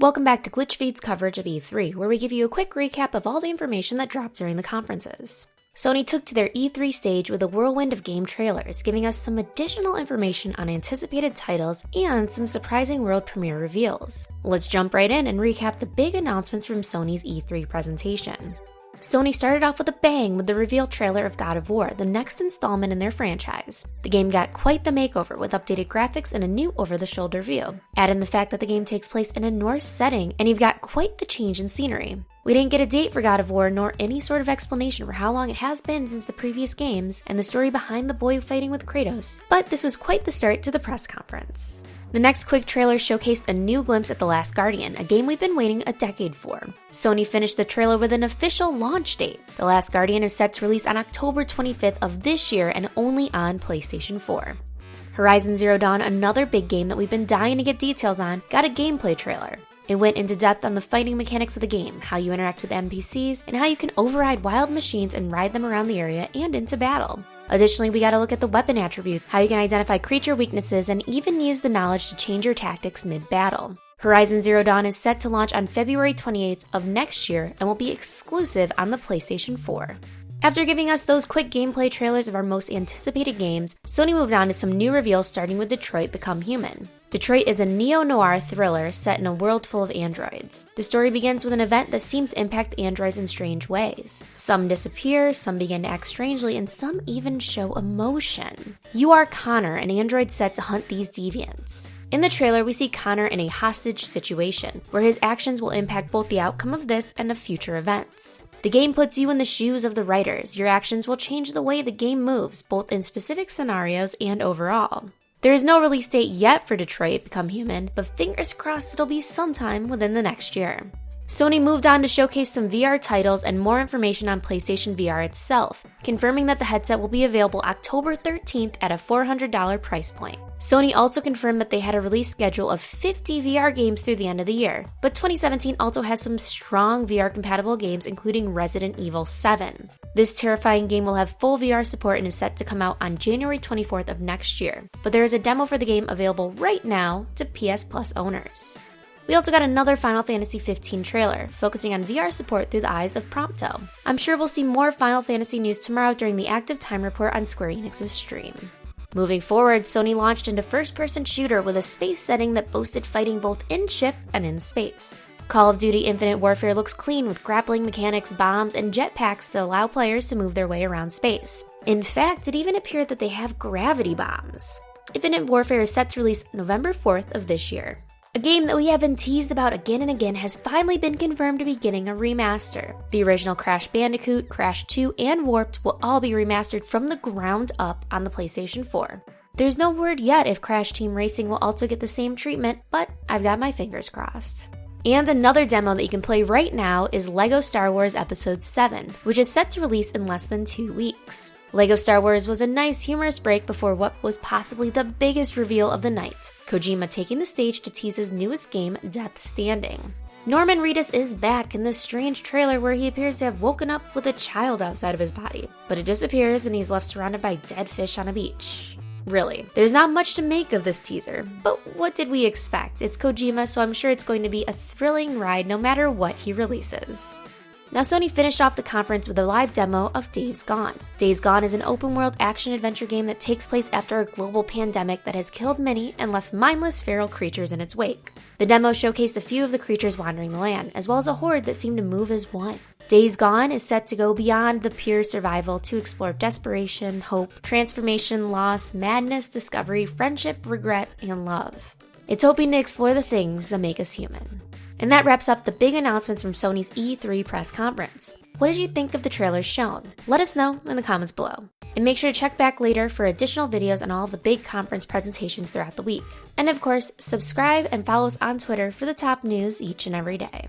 Welcome back to GlitchFeed's coverage of E3, where we give you a quick recap of all the information that dropped during the conferences. Sony took to their E3 stage with a whirlwind of game trailers, giving us some additional information on anticipated titles and some surprising world premiere reveals. Let's jump right in and recap the big announcements from Sony's E3 presentation. Sony started off with a bang with the reveal trailer of God of War, the next installment in their franchise. The game got quite the makeover with updated graphics and a new over-the-shoulder view. Add in the fact that the game takes place in a Norse setting, and you've got quite the change in scenery. We didn't get a date for God of War, nor any sort of explanation for how long it has been since the previous games, and the story behind the boy fighting with Kratos, but this was quite the start to the press conference. The next quick trailer showcased a new glimpse at The Last Guardian, a game we've been waiting a decade for. Sony finished the trailer with an official launch date. The Last Guardian is set to release on October 25th of this year and only on PlayStation 4. Horizon Zero Dawn, another big game that we've been dying to get details on, got a gameplay trailer. It went into depth on the fighting mechanics of the game, how you interact with NPCs, and how you can override wild machines and ride them around the area and into battle. Additionally, we got a look at the weapon attributes, how you can identify creature weaknesses, and even use the knowledge to change your tactics mid-battle. Horizon Zero Dawn is set to launch on February 28th of next year and will be exclusive on the PlayStation 4. After giving us those quick gameplay trailers of our most anticipated games, Sony moved on to some new reveals starting with Detroit: Become Human. Detroit is a neo-noir thriller set in a world full of androids. The story begins with an event that seems to impact androids in strange ways. Some disappear, some begin to act strangely, and some even show emotion. You are Connor, an android set to hunt these deviants. In the trailer, we see Connor in a hostage situation, where his actions will impact both the outcome of this and of future events. The game puts you in the shoes of the writers. Your actions will change the way the game moves, both in specific scenarios and overall. There is no release date yet for Detroit: Become Human, but fingers crossed it'll be sometime within the next year. Sony moved on to showcase some VR titles and more information on PlayStation VR itself, confirming that the headset will be available October 13th at a $400 price point. Sony also confirmed that they had a release schedule of 50 VR games through the end of the year, but 2017 also has some strong VR-compatible games, including Resident Evil 7. This terrifying game will have full VR support and is set to come out on January 24th of next year, but there is a demo for the game available right now to PS Plus owners. We also got another Final Fantasy XV trailer, focusing on VR support through the eyes of Prompto. I'm sure we'll see more Final Fantasy news tomorrow during the Active Time Report on Square Enix's stream. Moving forward, Sony launched into first-person shooter with a space setting that boasted fighting both in-ship and in space. Call of Duty Infinite Warfare looks clean with grappling mechanics, bombs, and jetpacks that allow players to move their way around space. In fact, it even appeared that they have gravity bombs. Infinite Warfare is set to release November 4th of this year. A game that we have been teased about again and again has finally been confirmed to be getting a remaster. The original Crash Bandicoot, Crash 2, and Warped will all be remastered from the ground up on the PlayStation 4. There's no word yet if Crash Team Racing will also get the same treatment, but I've got my fingers crossed. And another demo that you can play right now is LEGO Star Wars Episode 7, which is set to release in less than 2 weeks. LEGO Star Wars was a nice humorous break before what was possibly the biggest reveal of the night, Kojima taking the stage to tease his newest game, Death Stranding. Norman Reedus is back in this strange trailer where he appears to have woken up with a child outside of his body, but it disappears and he's left surrounded by dead fish on a beach. Really, there's not much to make of this teaser, but what did we expect? It's Kojima, so I'm sure it's going to be a thrilling ride no matter what he releases. Now, Sony finished off the conference with a live demo of Days Gone. Days Gone is an open-world action-adventure game that takes place after a global pandemic that has killed many and left mindless feral creatures in its wake. The demo showcased a few of the creatures wandering the land, as well as a horde that seemed to move as one. Days Gone is set to go beyond the pure survival to explore desperation, hope, transformation, loss, madness, discovery, friendship, regret, and love. It's hoping to explore the things that make us human. And that wraps up the big announcements from Sony's E3 press conference. What did you think of the trailers shown? Let us know in the comments below. And make sure to check back later for additional videos on all the big conference presentations throughout the week. And of course, subscribe and follow us on Twitter for the top news each and every day.